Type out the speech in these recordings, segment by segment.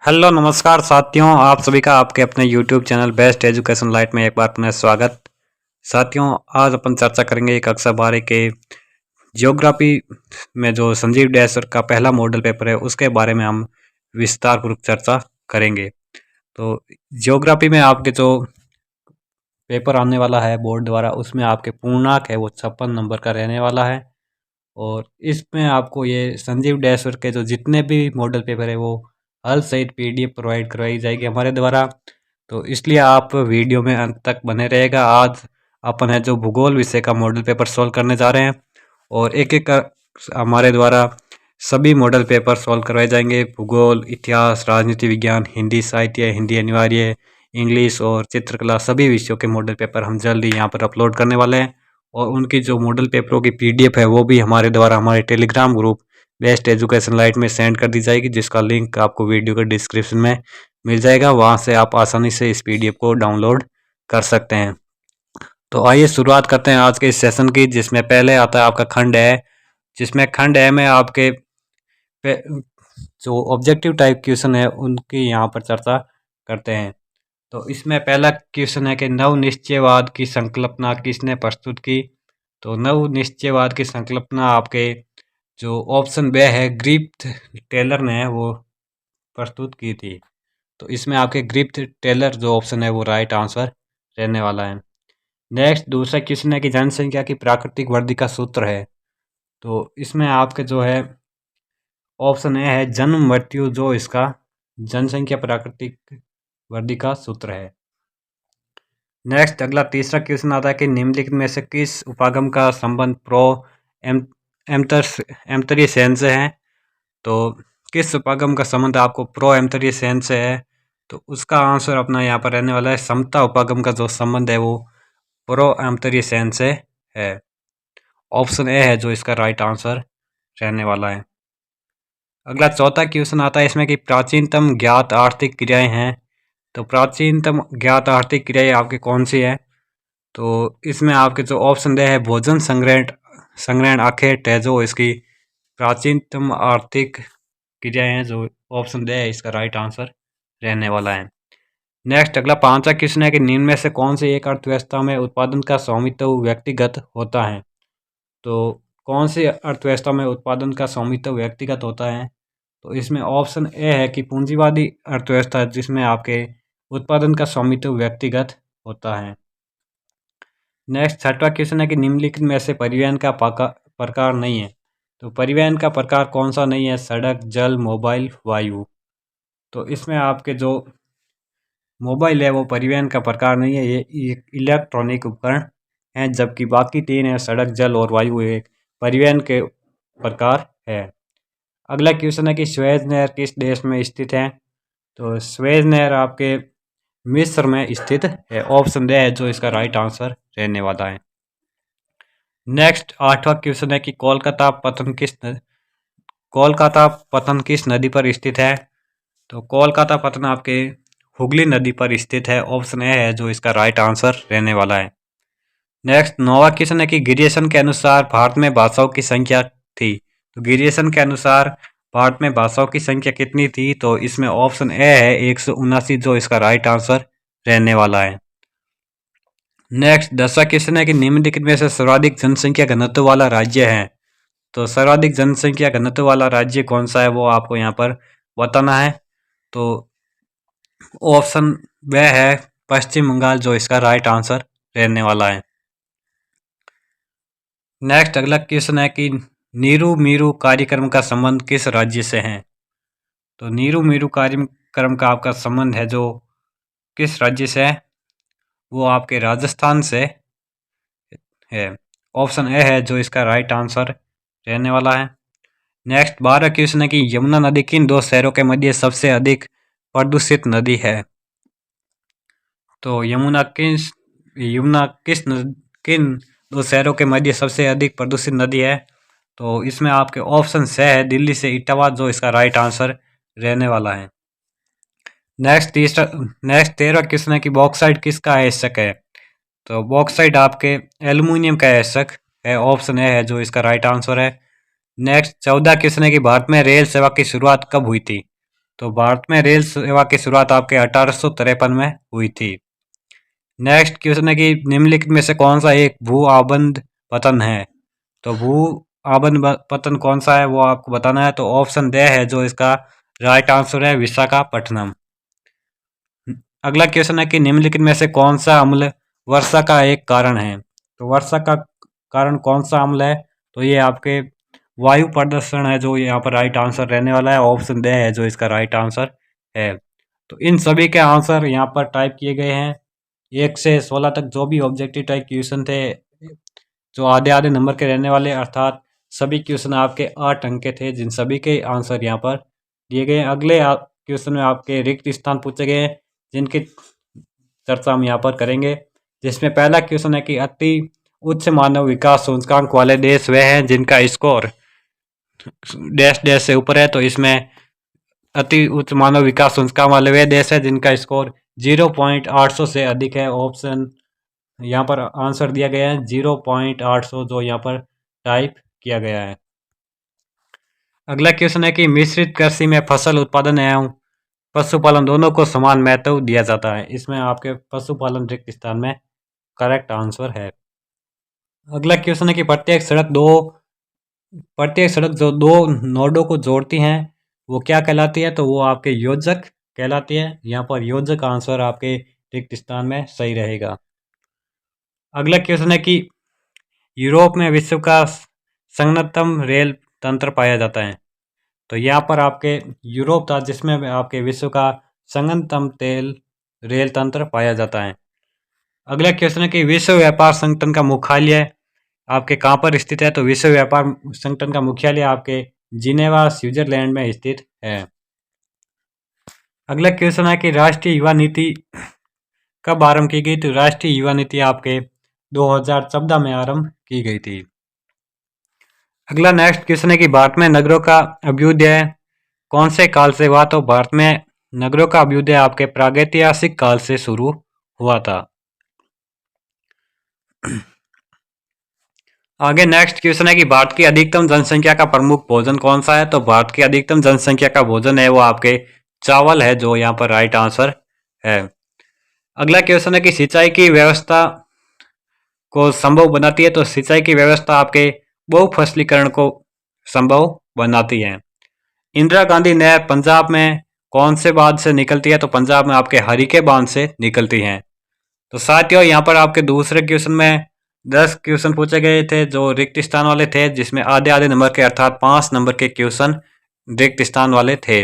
Hello नमस्कार साथियों, आप सभी का आपके अपने YouTube channel best education light में एक बार पुनः स्वागत। साथियों, आज अपन चर्चा करेंगे एक कक्षा 12 के ज्योग्राफी में जो संजीव डैशर का पहला मॉडल पेपर है उसके बारे में हम विस्तार पूर्वक चर्चा करेंगे। तो ज्योग्राफी में आपके जो पेपर आने वाला है बोर्ड द्वारा उसमें आपके पूर्णांक है वो 56 नंबर का रहने वाला है। और इसमें आपको ये संजीव डैशर के जो जितने भी मॉडल पेपर है वो हर सहित PDF प्रोवाइड करवाई जाएगी हमारे द्वारा। तो इसलिए आप वीडियो में अंत तक बने रहेगा। आज अपन है जो भूगोल विषय का मॉडल पेपर सॉल्व करने जा रहे हैं और एक एक हमारे द्वारा सभी मॉडल पेपर सॉल्व करवाए जाएंगे। भूगोल, इतिहास, राजनीति विज्ञान, हिंदी साहित्य, हिंदी अनिवार्य, इंग्लिश और चित्रकला सभी विषयों के मॉडल पेपर हम जल्द ही यहाँ पर अपलोड करने वाले हैं। और उनकी जो मॉडल पेपरों की PDF है वो भी हमारे द्वारा हमारे Telegram group best education light में सेंड कर दी जाएगी, जिसका लिंक आपको वीडियो के डिस्क्रिप्शन में मिल जाएगा। वहाँ से आप आसानी से इस PDF को डाउनलोड कर सकते हैं। तो आइए शुरुआत करते हैं आज के इस सेशन की, जिसमें पहले आता है आपका खंड है, जिसमें खंड है में आपके जो ऑब्जेक्टिव टाइप क्वेश्चन है उनकी यहाँ पर चर्चा करते हैं। तो इसमें पहला क्वेश्चन है कि नव निश्चयवाद की संकल्पना किसने प्रस्तुत की। तो नव निश्चयवाद की संकल्पना आपके जो ऑप्शन ब है ग्रिफ्थ टेलर ने वो प्रस्तुत की थी। तो इसमें आपके ग्रिफ्थ टेलर जो ऑप्शन है वो राइट आंसर रहने वाला है। नेक्स्ट दूसरा क्वेश्चन है कि जनसंख्या की प्राकृतिक वृद्धि का सूत्र है। तो इसमें आपके जो है ऑप्शन ए है जन्म मृत्यु, जो इसका जनसंख्या प्राकृतिक वृद्धि का सूत्र है। नेक्स्ट अगला तीसरा क्वेश्चन आता है कि निम्नलिखित में से किस उपागम का संबंध प्रो एम्तरीय सेन से है। तो किस उपागम का संबंध आपको प्रो एम्तरीय सेन से है, तो उसका आंसर अपना यहाँ पर रहने वाला है समता उपागम का जो संबंध है वो प्रो एम्तरीय सेन से है। ऑप्शन ए है जो इसका राइट आंसर रहने वाला है। अगला चौथा क्वेश्चन आता है इसमें कि प्राचीनतम ज्ञात आर्थिक क्रियाएं हैं। तो प्राचीनतम ज्ञात आर्थिक क्रियाएं आपकी कौन सी है। तो इसमें आपके जो ऑप्शन दे है भोजन संग्रहण आखेट है जो इसकी प्राचीनतम आर्थिक क्रियाएं हैं, जो ऑप्शन दे है इसका राइट आंसर रहने वाला है। नेक्स्ट अगला पांचवा क्वेश्चन है कि निम्न में से कौन सी एक अर्थव्यवस्था में उत्पादन का स्वामित्व व्यक्तिगत होता है। तो कौन सी अर्थव्यवस्था में उत्पादन का स्वामित्व व्यक्तिगत होता है। तो इसमें ऑप्शन ए है कि पूंजीवादी अर्थव्यवस्था, जिसमें आपके उत्पादन का स्वामित्व व्यक्तिगत होता है। नेक्स्ट छठवां क्वेश्चन है कि निम्नलिखित में से परिवहन का प्रकार नहीं है। तो परिवहन का प्रकार कौन सा नहीं है, सड़क, जल, मोबाइल, वायु। तो इसमें आपके जो मोबाइल है वो परिवहन का प्रकार नहीं है, ये इलेक्ट्रॉनिक उपकरण हैं, जबकि बाकी तीन है सड़क, जल और वायु एक परिवहन के प्रकार है। अगला क्वेश्चन है कि स्वेज नहर किस देश में स्थित है। तो स्वेज नहर आपके मिस्र में स्थित है। ऑप्शन ड है जो इसका राइट आंसर रहने वाला है। नेक्स्ट आठवां क्वेश्चन है कि कोलकाता पतन किस नदी पर स्थित है। तो कोलकाता पतन आपके हुगली नदी पर स्थित है। ऑप्शन ए है जो इसका राइट आंसर रहने वाला है। नेक्स्ट नौवां क्वेश्चन है कि ग्रेजुएशन के अनुसार भारत में भाषाओं की संख्या थी। तो ग्रेजुएशन के अनुसार भारत में भाषाओं की संख्या कितनी थी। तो इसमें ऑप्शन ए है 179, जो इसका राइट आंसर रहने वाला है। नेक्स्ट 10वां क्वेश्चन है कि निम्नलिखित में से सर्वाधिक जनसंख्या घनत्व वाला राज्य है। तो सर्वाधिक जनसंख्या घनत्व वाला राज्य कौन सा है वो आपको यहाँ पर बताना है। तो ऑप्शन वह है पश्चिम बंगाल, जो इसका राइट आंसर रहने वाला है। नेक्स्ट अगला क्वेश्चन है कि नीरू मीरू कार्यक्रम का संबंध किस राज्य से है। तो नीरू मीरू कार्यक्रम का आपका संबंध है जो किस राज्य से है, वो आपके राजस्थान से है। ऑप्शन ए है जो इसका राइट आंसर रहने वाला है। नेक्स्ट 12 क्वेश्चन है कि यमुना नदी किन दो शहरों के मध्य सबसे अधिक प्रदूषित नदी है। तो किन दो शहरों के मध्य सबसे अधिक प्रदूषित नदी है। तो इसमें आपके ऑप्शन से है दिल्ली से इटावा, जो इसका राइट आंसर रहने वाला है। नेक्स्ट 13वां क्वेश्चन है कि बॉक्साइट किसका आयस्क है। तो बॉक्साइट आपके एल्युमिनियम का आयस्क है। ऑप्शन ए है जो इसका राइट आंसर है। नेक्स्ट 14 क्वेश्चन है कि भारत में रेल सेवा की शुरुआत कब हुई थी। तो भारत में रेल सेवा की शुरुआत आपके 1853 में हुई थी। नेक्स्ट क्वेश्चन है कि निम्नलिखित में से कौन सा एक भू आबंध पतन है। तो भू आबंध पतन कौन सा है वो आपको बताना है। तो ऑप्शन ड है जो इसका राइट आंसर है, विशाखापट्टनम। अगला क्वेश्चन है कि निम्नलिखित में से कौन सा अम्ल वर्षा का एक कारण है। तो वर्षा का कारण कौन सा अम्ल है। तो ये आपके वायु प्रदूषण है जो यहाँ पर राइट आंसर रहने वाला है। ऑप्शन ड है जो इसका राइट आंसर है। तो इन सभी के आंसर यहाँ पर टाइप किए गए हैं। 1 से 16 तक जो भी ऑब्जेक्टिव टाइप क्वेश्चन थे जो आधे आधे नंबर के रहने वाले, अर्थात सभी क्वेश्चन आपके 8 अंक के थे, जिन सभी के आंसर यहाँ पर दिए गए हैं। अगले क्वेश्चन में आपके रिक्त स्थान पूछे गए हैं जिनकी चर्चा हम यहाँ पर करेंगे। जिसमें पहला क्वेश्चन है कि अति उच्च मानव विकास सूचकांक वाले देश वे हैं जिनका स्कोर डैश डैश से ऊपर है। तो इसमें अति उच्च मानव विकास सूचकांक वाले वे देश है जिनका स्कोर 0.800 से अधिक है। ऑप्शन यहाँ पर आंसर दिया गया है 0.800 जो यहाँ पर टाइप किया गया है। अगला क्वेश्चन है कि मिश्रित कृषि में फसल उत्पादन एवं पशुपालन दोनों को समान महत्व दिया जाता है। इसमें आपके पशुपालन रिक्त स्थान में करेक्ट आंसर है। अगला क्वेश्चन है कि प्रत्येक सड़क जो दो नोडों को जोड़ती हैं वो क्या कहलाती है। तो वो आपके योजक कहलाती है। यहाँ पर योजक आंसर आपके रिक्त स्थान में सही रहेगा। अगला क्वेश्चन है कि यूरोप में विश्व का संघनतम रेल तंत्र पाया जाता है। तो यहाँ पर आपके यूरोप था जिसमें आपके विश्व का संघनतम रेल तंत्र पाया जाता है। अगला क्वेश्चन है कि विश्व व्यापार संगठन का मुख्यालय आपके कहाँ पर स्थित है। तो विश्व व्यापार संगठन का मुख्यालय आपके जिनेवा स्विट्जरलैंड में स्थित है। अगला क्वेश्चन है कि राष्ट्रीय युवा नीति कब आरंभ की गई। तो राष्ट्रीय युवा नीति आपके 2014 में आरंभ की गई थी। अगला नेक्स्ट क्वेश्चन है कि भारत में नगरों का अभ्युदय कौन से काल से हुआ। तो भारत में नगरों का अभ्युदय आपके प्रागैतिहासिक काल से शुरू हुआ था। आगे नेक्स्ट क्वेश्चन है कि भारत की अधिकतम जनसंख्या का प्रमुख भोजन कौन सा है। तो भारत की अधिकतम जनसंख्या का भोजन है वो आपके चावल है जो यहाँ पर राइट आंसर है। अगला क्वेश्चन है कि सिंचाई की व्यवस्था को संभव बनाती है। तो सिंचाई की व्यवस्था आपके बहुफसलीकरण को संभव बनाती है। इंदिरा गांधी नहर पंजाब में कौन से बांध से निकलती है। तो पंजाब में आपके हरीके बांध से निकलती है। तो साथियों यहाँ पर आपके दूसरे क्वेश्चन में 10 क्वेश्चन पूछे गए थे जो रिक्त स्थान वाले थे, जिसमें आधे आधे नंबर के अर्थात 5 नंबर के क्वेश्चन रिक्त स्थान वाले थे।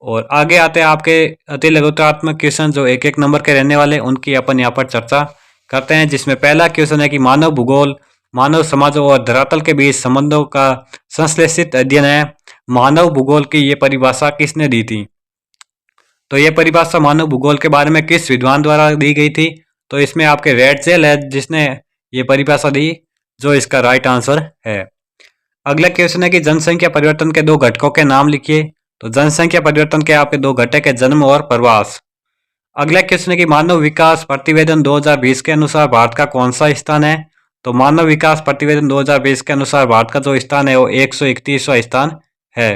और आगे आते हैं आपके अति लघुत्तरात्मक क्वेश्चन जो 1-1 नंबर के रहने वाले, उनकी अपन यहाँ पर चर्चा करते हैं। जिसमें पहला क्वेश्चन है कि मानव भूगोल मानव समाजों और धरातल के बीच संबंधों का संश्लेषित अध्ययन है। मानव भूगोल की ये परिभाषा किसने दी थी। तो ये परिभाषा मानव भूगोल के बारे में किस विद्वान द्वारा दी गई थी। तो इसमें आपके रेडजेल है जिसने ये परिभाषा दी, जो इसका राइट आंसर है। अगला क्वेश्चन है कि जनसंख्या परिवर्तन के 2 घटकों के नाम लिखिए। तो जनसंख्या परिवर्तन के आपके 2 घटक है, जन्म और प्रवास। अगला क्वेश्चन है कि मानव विकास प्रतिवेदन 2020 के अनुसार भारत का कौन सा स्थान है। तो मानव विकास प्रतिवेदन 2020 के अनुसार भारत का जो स्थान है वो 131वां स्थान है।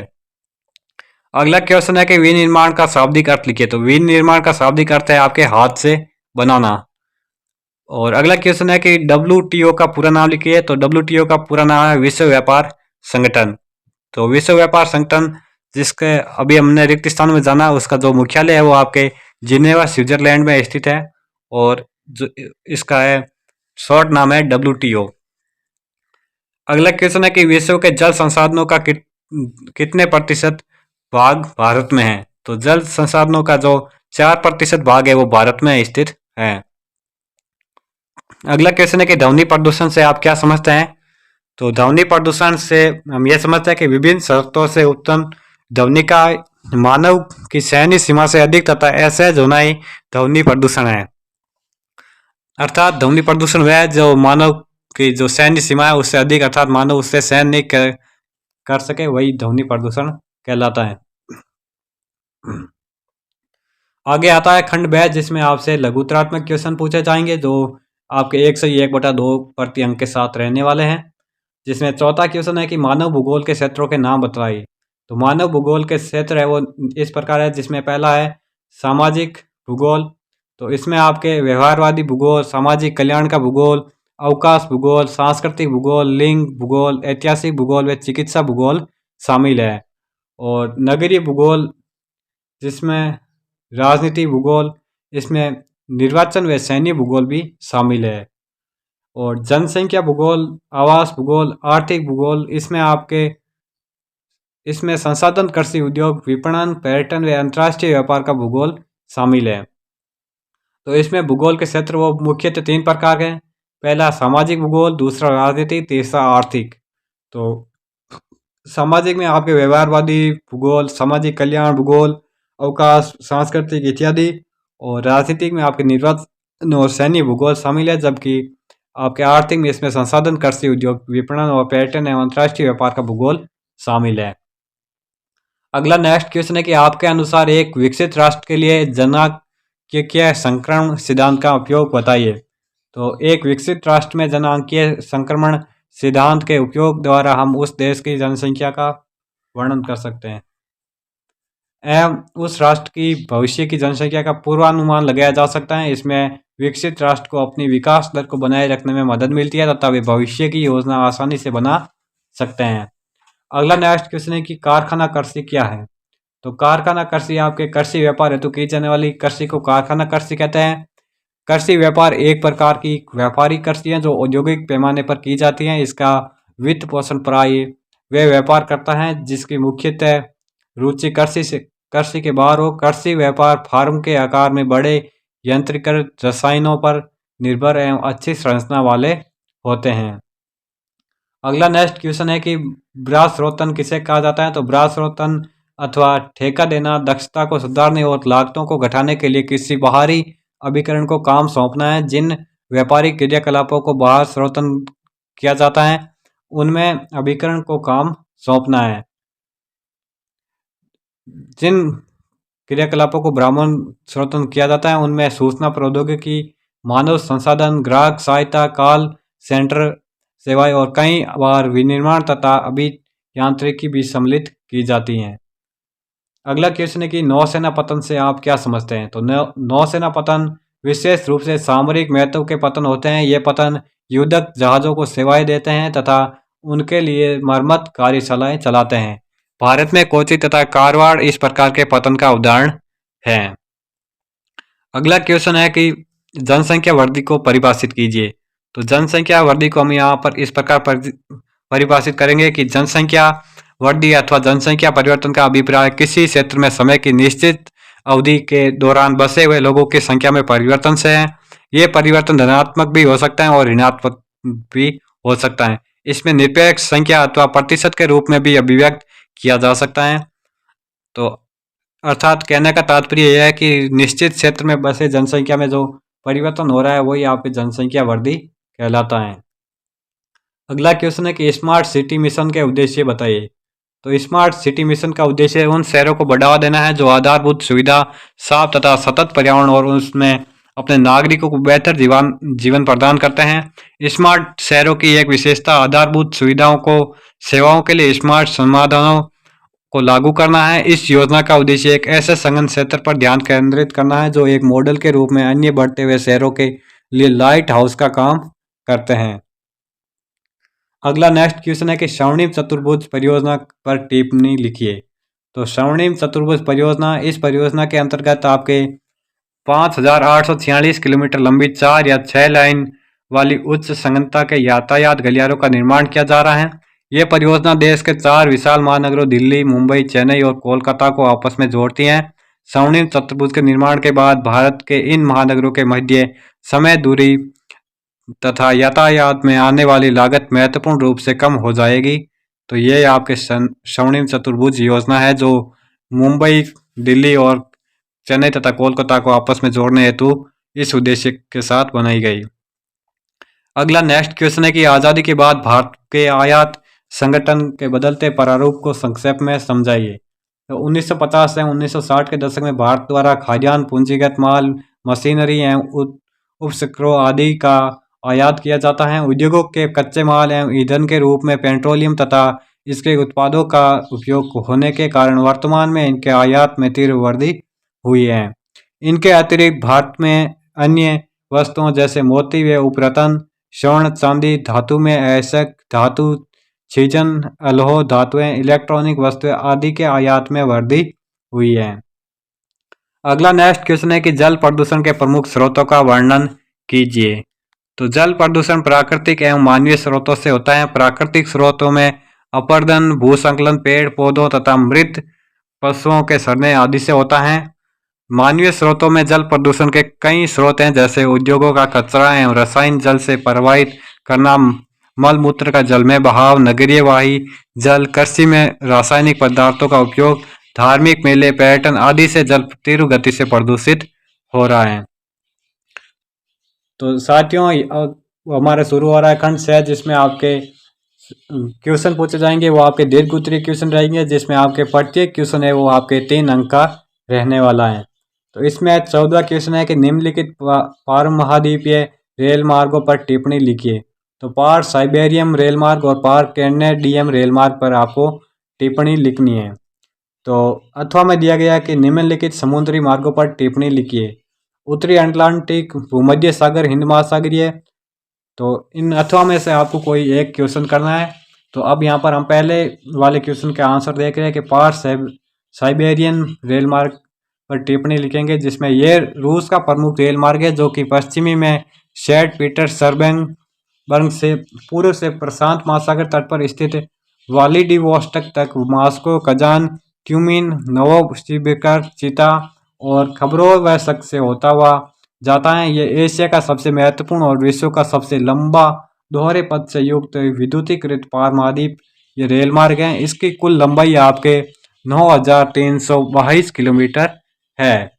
अगला क्वेश्चन है कि विनिर्माण का शाब्दिक अर्थ लिखिए। तो विनिर्माण का शाब्दिक अर्थ है आपके हाथ से बनाना। और अगला क्वेश्चन है कि WTO का पूरा नाम लिखिए। तो WTO का पूरा नाम है विश्व व्यापार संगठन। तो विश्व व्यापार संगठन जिसके अभी हमने रिक्त स्थान में जाना, उसका जो मुख्यालय है वो आपके जिनेवा स्विट्जरलैंड में स्थित है। और जो इसका है शॉर्ट नाम है WTO। अगला क्वेश्चन है कि विश्व के जल संसाधनों का कितने प्रतिशत भाग भारत में है। तो जल संसाधनों का जो 4% भाग है वो भारत में स्थित है। अगला क्वेश्चन है कि ध्वनि प्रदूषण से आप क्या समझते हैं। तो ध्वनि प्रदूषण से हम यह समझते हैं कि विभिन्न स्रोतों से उत्पन्न ध्वनि का मानव की सहनीय सीमा से अधिक तथा असहज होना ही ध्वनि प्रदूषण है। अर्थात ध्वनि प्रदूषण वह है जो मानव की जो सहनीय सीमा है उससे अधिक, अर्थात मानव उससे सहन नहीं कर सके, वही ध्वनि प्रदूषण कहलाता है। आगे आता है खंड ब, जिसमें आपसे लघुत्तरात्मक क्वेश्चन पूछे जाएंगे जो आपके 1 से 1/2 प्रति अंक के साथ रहने वाले हैं। जिसमें चौथा क्वेश्चन है कि मानव भूगोल के क्षेत्रों के नाम बताइए। तो मानव भूगोल के क्षेत्र है वो इस प्रकार है, जिसमें पहला है सामाजिक भूगोल। तो इसमें आपके व्यवहारवादी भूगोल, सामाजिक कल्याण का भूगोल, अवकाश भूगोल, सांस्कृतिक भूगोल, लिंग भूगोल, ऐतिहासिक भूगोल व चिकित्सा भूगोल शामिल है। और नगरीय भूगोल जिसमें राजनीति भूगोल, इसमें निर्वाचन व सैन्य भूगोल भी शामिल है। और जनसंख्या भूगोल, आवास भूगोल, आर्थिक भूगोल, इसमें संसाधन, कृषि, उद्योग, विपणन, पर्यटन व अंतर्राष्ट्रीय व्यापार का भूगोल शामिल है। तो इसमें भूगोल के क्षेत्र वो मुख्यतः 3 प्रकार के हैं। पहला सामाजिक भूगोल, दूसरा राजनीति, तीसरा आर्थिक। तो सामाजिक में आपके व्यवहारवादी भूगोल, सामाजिक कल्याण भूगोल, अवकाश, सांस्कृतिक इत्यादि। और राजनीतिक में आपके निर्वाचन और सैन्य भूगोल शामिल है, जबकि आपके आर्थिक में इसमें संसाधन, कृषि, उद्योग, विपणन और पर्यटन एवं अंतर्राष्ट्रीय व्यापार का भूगोल शामिल है। अगला नेक्स्ट क्वेश्चन है कि आपके अनुसार एक विकसित राष्ट्र के लिए जनांकीय संक्रमण सिद्धांत का उपयोग बताइए। तो एक विकसित राष्ट्र में जनांकीय संक्रमण सिद्धांत के उपयोग द्वारा हम उस देश की जनसंख्या का वर्णन कर सकते हैं एवं उस राष्ट्र की भविष्य की जनसंख्या का पूर्वानुमान लगाया जा सकता है। इसमें विकसित राष्ट्र को अपनी विकास दर को बनाए रखने में मदद मिलती है तथा वे भविष्य की योजना आसानी से बना सकते हैं। अगला नेक्स्ट क्वेश्चन है कि कारखाना कृषि क्या है। तो कारखाना कृषि आपके कृषि व्यापार हेतु की जाने वाली कृषि को कारखाना कृषि कहते हैं। कृषि व्यापार एक प्रकार की व्यापारिक कृषि है जो औद्योगिक पैमाने पर की जाती है। इसका वित्त पोषण प्राय वे व्यापार करता है जिसकी मुख्यतः रुचि कृषि के बाहर हो। कृषि व्यापार फार्म के आकार में बड़े यंत्रीकृत रसायनों पर निर्भर एवं अच्छी संरचना वाले होते हैं। अगला नेक्स्ट क्वेश्चन है कि ब्रासरोतन किसे कहा जाता है। तो ब्रासरोतन अथवा ठेका देना दक्षता को सुधारने और लागतों को घटाने के लिए किसी बाहरी अभिकरण को काम सौंपना है। जिन व्यापारिक क्रियाकलापों को ब्रासरोतन किया जाता है उनमें अभिकरण को काम सौंपना है। जिन क्रियाकलापों को ब्राह्मण स्रोतन किया जाता है उनमें सूचना प्रौद्योगिकी, मानव संसाधन, ग्राहक सहायता, कॉल सेंटर सेवाएं और कई बार विनिर्माण तथा अभियांत्रिकी भी सम्मिलित की जाती हैं। अगला क्वेश्चन है कि नौसेना पतन से आप क्या समझते हैं। तो नौसेना पतन विशेष रूप से सामरिक महत्व के पतन होते हैं। ये पतन युद्धक जहाज़ों को सेवाएं देते हैं तथा उनके लिए मरम्मत कार्यशालाएं चलाते हैं। भारत में कोची तथा कारवाड़ इस प्रकार के पतन का उदाहरण है। अगला क्वेश्चन है कि जनसंख्या वृद्धि को परिभाषित कीजिए। तो जनसंख्या वृद्धि को हम यहाँ पर इस प्रकार परिभाषित करेंगे कि जनसंख्या वृद्धि अथवा जनसंख्या परिवर्तन का अभिप्राय किसी क्षेत्र में समय की निश्चित अवधि के दौरान बसे हुए लोगों की संख्या में परिवर्तन से है। ये परिवर्तन धनात्मक भी हो सकता है और ऋणात्मक भी हो सकता है। इसमें निरपेक्ष संख्या अथवा प्रतिशत के रूप में भी अभिव्यक्त किया जा सकता है। तो अर्थात कहने का तात्पर्य यह है कि निश्चित क्षेत्र में बसे जनसंख्या में जो परिवर्तन हो रहा है वही आपकी जनसंख्या वृद्धि कहलाता है। अगला क्वेश्चन है कि स्मार्ट सिटी मिशन के उद्देश्य बताइए। तो स्मार्ट सिटी मिशन का उद्देश्य उन शहरों को बढ़ावा देना है जो आधारभूत सुविधा, साफ तथा सतत पर्यावरण और उसमें अपने नागरिकों को बेहतर जीवन प्रदान करते हैं। स्मार्ट शहरों की एक विशेषता आधारभूत सुविधाओं को सेवाओं के लिए स्मार्ट समाधानों को लागू करना है। इस योजना का उद्देश्य एक ऐसे संघन क्षेत्र पर ध्यान केंद्रित करना है जो एक मॉडल के रूप में अन्य बढ़ते हुए शहरों के लिए लाइट हाउस का काम करते हैं। अगला नेक्स्ट क्वेश्चन है कि स्वर्णिम चतुर्भुज परियोजना पर टिप्पणी लिखिए। तो स्वर्णिम चतुर्भुज परियोजना, इस परियोजना के अंतर्गत आपके 5,846 किलोमीटर लंबी 4 या 6 लाइन वाली उच्च संघनता के यातायात गलियारों का निर्माण किया जा रहा है। ये परियोजना देश के 4 विशाल महानगरों दिल्ली, मुंबई, चेन्नई और कोलकाता को आपस में जोड़ती हैं। स्वर्णिम चतुर्भुज के निर्माण के बाद भारत के इन महानगरों के मध्य समय, दूरी तथा यातायात में आने वाली लागत महत्वपूर्ण रूप से कम हो जाएगी। तो ये आपके स्वर्णिम चतुर्भुज योजना है जो मुंबई, दिल्ली और चेन्नई तथा कोलकाता को आपस में जोड़ने हेतु इस उद्देश्य के साथ बनाई गई। अगला नेक्स्ट क्वेश्चन है कि आज़ादी के बाद भारत के आयात संगठन के बदलते प्रारूप को संक्षेप में समझाइए। तो 1950 से 1960 के दशक में भारत द्वारा खाद्यान्न, पूंजीगत माल, मशीनरी एवं उपकरणों आदि का आयात किया जाता है। उद्योगों के कच्चे माल एवं ईंधन के रूप में पेट्रोलियम तथा इसके उत्पादों का उपयोग होने के कारण वर्तमान में इनके आयात में तीव्र वृद्धि हुई है। इनके अतिरिक्त भारत में अन्य वस्तुओं जैसे मोती व उपरत्न, स्वर्ण, चांदी, धातु में अयस्क धातु, छीजन, अलोह धातुएं, इलेक्ट्रॉनिक वस्तुएं आदि के आयात में वृद्धि हुई है। अगला नेक्स्ट क्वेश्चन है कि जल प्रदूषण के प्रमुख स्रोतों का वर्णन कीजिए। तो जल प्रदूषण प्राकृतिक एवं मानवीय स्रोतों से होता है। प्राकृतिक स्रोतों में अपरदन, भूसंकलन, पेड़ पौधों तथा मृत पशुओं के सड़ने आदि से होता है। मानवीय स्रोतों में जल प्रदूषण के कई स्रोत हैं, जैसे उद्योगों का कचरा एवं रसायन जल से प्रवाहित करना, मल मूत्र का जल में बहाव, नगरीय वाही जल, कृषि में रासायनिक पदार्थों का उपयोग, धार्मिक मेले, पर्यटन आदि से जल तीव्र गति से प्रदूषित हो रहा है। तो साथियों, हमारा शुरू हो रहा है खंड 6, जिसमें आपके क्वेश्चन पूछे जाएंगे। वो आपके दीर्घ उत्तरीय क्वेश्चन रहेंगे, जिसमें आपके प्रत्येक क्वेश्चन है वो आपके 3 अंक का रहने वाला है। तो इसमें 14वां क्वेश्चन है कि निम्नलिखित पार महाद्वीपीय रेल मार्गों पर टिप्पणी लिखिए। तो पार साइबेरियम रेल मार्ग और पार कैनेडियम रेल मार्ग पर आपको टिप्पणी लिखनी है। तो अथवा में दिया गया कि निम्नलिखित समुद्री मार्गों पर टिप्पणी लिखिए। उत्तरी अटलांटिक, भूमध्य सागर, हिंद महासागरीय। तो इन अथवा में से आपको कोई एक क्वेश्चन करना है। तो अब यहाँ पर हम पहले वाले क्वेश्चन के आंसर देख रहे हैं कि पार साइबेरियन रेल मार्ग पर टिप्पणी लिखेंगे, जिसमें यह रूस का प्रमुख रेल मार्ग है, जो कि पश्चिमी में सेंट पीटर्सबर्ग से पूर्व से प्रशांत महासागर तट पर स्थित व्लादिवोस्टोक तक मॉस्को, कजान, ट्यूमिन, नोवसिबिर्स्क, चिता और खबरोवस्क से होता हुआ जाता है। यह एशिया का सबसे महत्वपूर्ण और विश्व का सबसे लंबा दोहरे पथ से युक्त विद्युतीकृत पार महाद्वीप ये रेल मार्ग है। इसकी कुल लंबाई आपके 9,322 किलोमीटर है।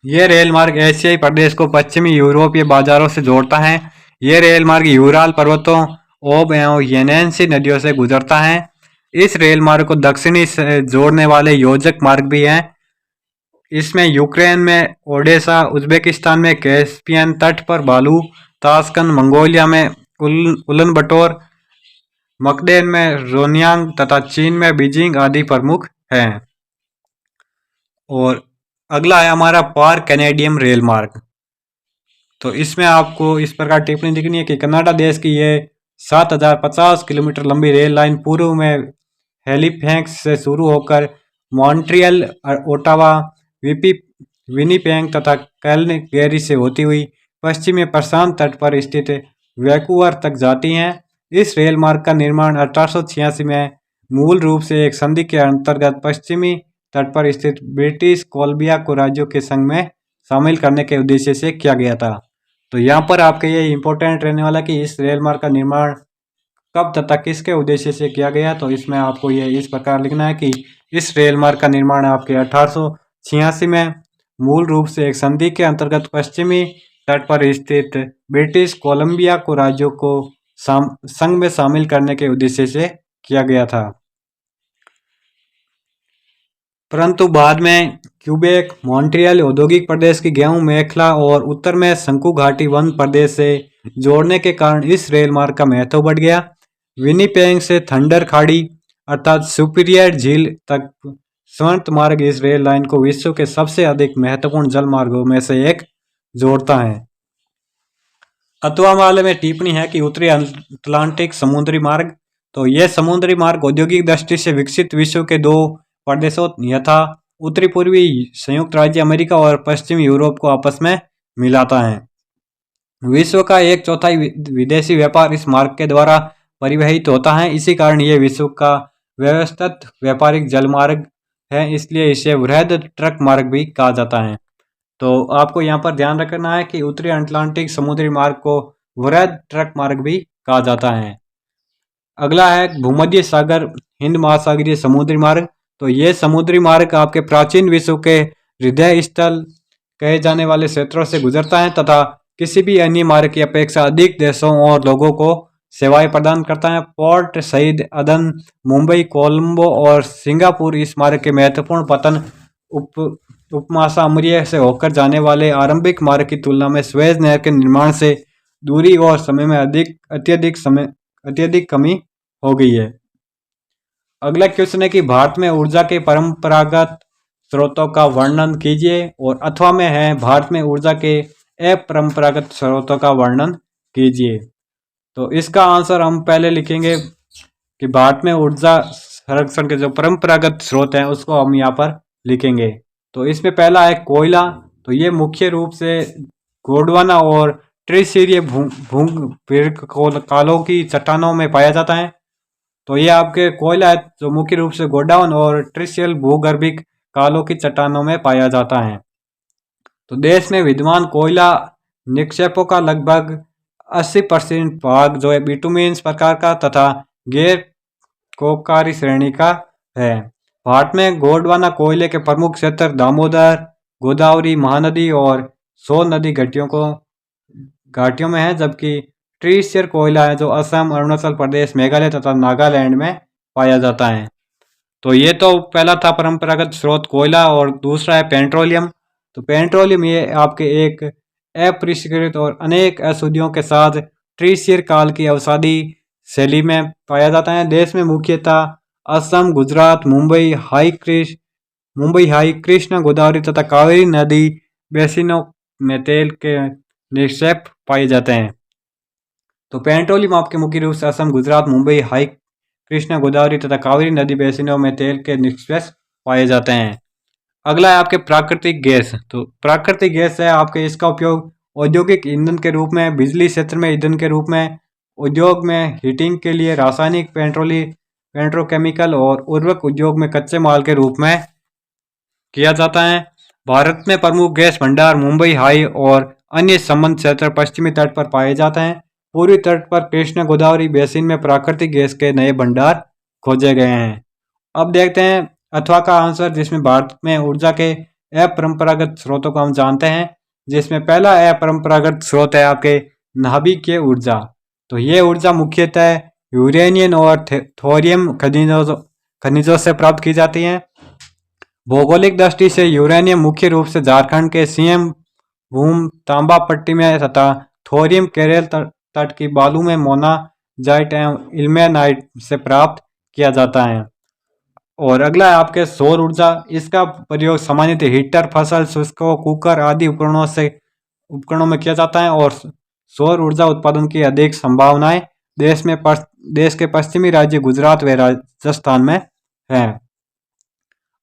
यह रेल मार्ग एशियाई प्रदेश को पश्चिमी यूरोपीय बाजारों से जोड़ता है। यह रेल मार्ग यूराल पर्वतों, ओब एवं येनेंसी नदियों से गुजरता है। इस रेल मार्ग को दक्षिणी से जोड़ने वाले योजक मार्ग भी हैं। इसमें यूक्रेन में ओडेसा, उज्बेकिस्तान में कैस्पियन तट पर बालू, ताशकंद, मंगोलिया में उलानबटोर, मकडेन में रोन्यांग तथा चीन में बीजिंग आदि प्रमुख हैं। और अगला है हमारा पार कैनेडियम रेल मार्ग। तो इसमें आपको इस प्रकार टिप्पणी लिखनी है कि कनाडा देश की यह 7,050 किलोमीटर लंबी रेल लाइन पूर्व में हैलिफैक्स से शुरू होकर मॉन्ट्रियल, ओटावा, विनिपेग तथा कैलगरी से होती हुई पश्चिम में प्रशांत तट पर स्थित वैंकूवर तक जाती हैं। इस रेल मार्ग का निर्माण 1886 में मूल रूप से एक संधि के अंतर्गत पश्चिमी तट पर स्थित ब्रिटिश कोलंबिया को राज्यों के संघ में शामिल करने के उद्देश्य से किया गया था। तो यहाँ पर आपके ये इम्पोर्टेंट रहने वाला कि इस रेल मार्ग का निर्माण कब तथा किसके उद्देश्य से किया गया। तो इसमें आपको ये इस प्रकार लिखना है कि इस रेल मार्ग का निर्माण आपके 1886 में मूल रूप से एक संधि के अंतर्गत पश्चिमी तट पर स्थित ब्रिटिश कोलंबिया को राज्यों को संघ में शामिल करने के उद्देश्य से किया गया था। परंतु बाद में क्यूबेक, मॉन्ट्रियल औद्योगिक प्रदेश की गेहूं मेखला और उत्तर में शंकु घाटी वन प्रदेश से जोड़ने के कारण इस रेल मार्ग का महत्व बढ़ गया। विनिपेग से थंडर खाड़ी अर्थात सुपीरियर झील तक स्वर्ण मार्ग इस रेल लाइन को विश्व के सबसे अधिक महत्वपूर्ण जल मार्गों में से एक जोड़ता है। अथवा वाले में टिप्पणी है कि उत्तरी अटलांटिक समुद्री मार्ग। तो यह समुद्री मार्ग औद्योगिक दृष्टि से विकसित विश्व के 2 प्रदेशों यथा उत्तरी पूर्वी संयुक्त राज्य अमेरिका और पश्चिम यूरोप को आपस में मिलाता है। विश्व का 1/4 विदेशी व्यापार इस मार्ग के द्वारा परिवहित होता है। इसी कारण यह विश्व का व्यवस्थित व्यापारिक जल मार्ग है, इसलिए इसे वृहद ट्रक मार्ग भी कहा जाता है। तो आपको यहाँ पर ध्यान रखना है कि उत्तरी अटलांटिक समुद्री मार्ग को वृहद ट्रक मार्ग भी कहा जाता है। अगला है भूमध्य सागर हिंद महासागरीय समुद्री मार्ग। तो ये समुद्री मार्ग आपके प्राचीन विश्व के हृदय स्थल कहे जाने वाले क्षेत्रों से गुजरता है तथा किसी भी अन्य मार्ग की अपेक्षा अधिक देशों और लोगों को सेवाएं प्रदान करता है। पोर्ट सईद, अदन, मुंबई, कोलंबो और सिंगापुर इस मार्ग के महत्वपूर्ण पतन उपमहासागरीय से होकर जाने वाले आरंभिक मार्ग की तुलना में स्वेज नहर के निर्माण से दूरी और समय में अत्यधिक कमी हो गई है। अगला क्वेश्चन है कि भारत में ऊर्जा के परंपरागत स्रोतों का वर्णन कीजिए, और अथवा में है भारत में ऊर्जा के अपरंपरागत स्रोतों का वर्णन कीजिए। तो इसका आंसर हम पहले लिखेंगे कि भारत में ऊर्जा संरक्षण के जो परंपरागत स्रोत हैं उसको हम यहाँ पर लिखेंगे। तो इसमें पहला है कोयला। तो ये मुख्य रूप से गोंडवाना और त्रिशिरीय कालों की चट्टानों में पाया जाता है। तो ये आपके कोयला है जो मुख्य रूप से गोंडवान और ट्रिशियल भूगर्भिक कालों की चट्टानों में पाया जाता है। तो देश में विद्यमान कोयला निक्षेपों का लगभग 80% भाग जो है बिटुमेन्स प्रकार का तथा गैर कोपकारी श्रेणी का है। भारत में गोंडवाना कोयले के प्रमुख क्षेत्र दामोदर, गोदावरी महानदी और सोन नदी घाटियों में है, जबकि ट्रिशियर कोयला है जो असम, अरुणाचल प्रदेश, मेघालय तथा नागालैंड में पाया जाता है। तो ये तो पहला था परंपरागत स्रोत कोयला, और दूसरा है पेट्रोलियम। तो पेट्रोलियम ये आपके एक अपरिष्कृत और अनेक अशुद्धियों के साथ त्रिशियर काल की अवसादी शैली में पाया जाता है। देश में मुख्यतः असम, गुजरात, मुंबई, कृष्णा, गोदावरी तथा कावेरी नदी बेसिनों में तेल के निक्षेप पाए जाते हैं। तो पेट्रोलियम आपके मुख्य रूप से असम, गुजरात, मुंबई, कृष्णा, गोदावरी तथा कावेरी नदी बेसिनों में तेल के निक्षेप पाए जाते हैं। अगला है आपके प्राकृतिक गैस। तो प्राकृतिक गैस है आपके, इसका उपयोग औद्योगिक ईंधन के रूप में, बिजली क्षेत्र में ईंधन के रूप में, उद्योग में हीटिंग के लिए, रासायनिक, पेट्रोकेमिकल और उर्वरक उद्योग में कच्चे माल के रूप में किया जाता है। भारत में प्रमुख गैस भंडार मुंबई हाई और अन्य संबंध क्षेत्र पश्चिमी तट पर पाए जाते हैं। पूर्वी तट पर कृष्णा गोदावरी बेसिन में प्राकृतिक गैस के नए भंडार खोजे गए हैं। अब देखते हैं अथवा का आंसर, जिसमें भारत में ऊर्जा के अपरंपरागत स्रोतों को हम जानते हैं, जिसमें पहला अपरंपरागत स्रोत है आपके नाभिकीय ऊर्जा। तो ये ऊर्जा मुख्यतः यूरेनियम और थोरियम खनिजों से प्राप्त की जाती है। भौगोलिक दृष्टि से यूरेनियम मुख्य रूप से झारखंड के सीएम भूम तांबा पट्टी में तथा थोरियम केरल तट की बालू में मोनाजाइट एवं इल्मेनाइट से प्राप्त किया जाता है। और अगला है आपके सौर ऊर्जा। इसका प्रयोग सामान्यतः हीटर, फसल, शुष्कों, कुकर आदि उपकरणों में किया जाता है, और सौर ऊर्जा उत्पादन की अधिक संभावनाएं देश के पश्चिमी राज्य गुजरात व राजस्थान में है।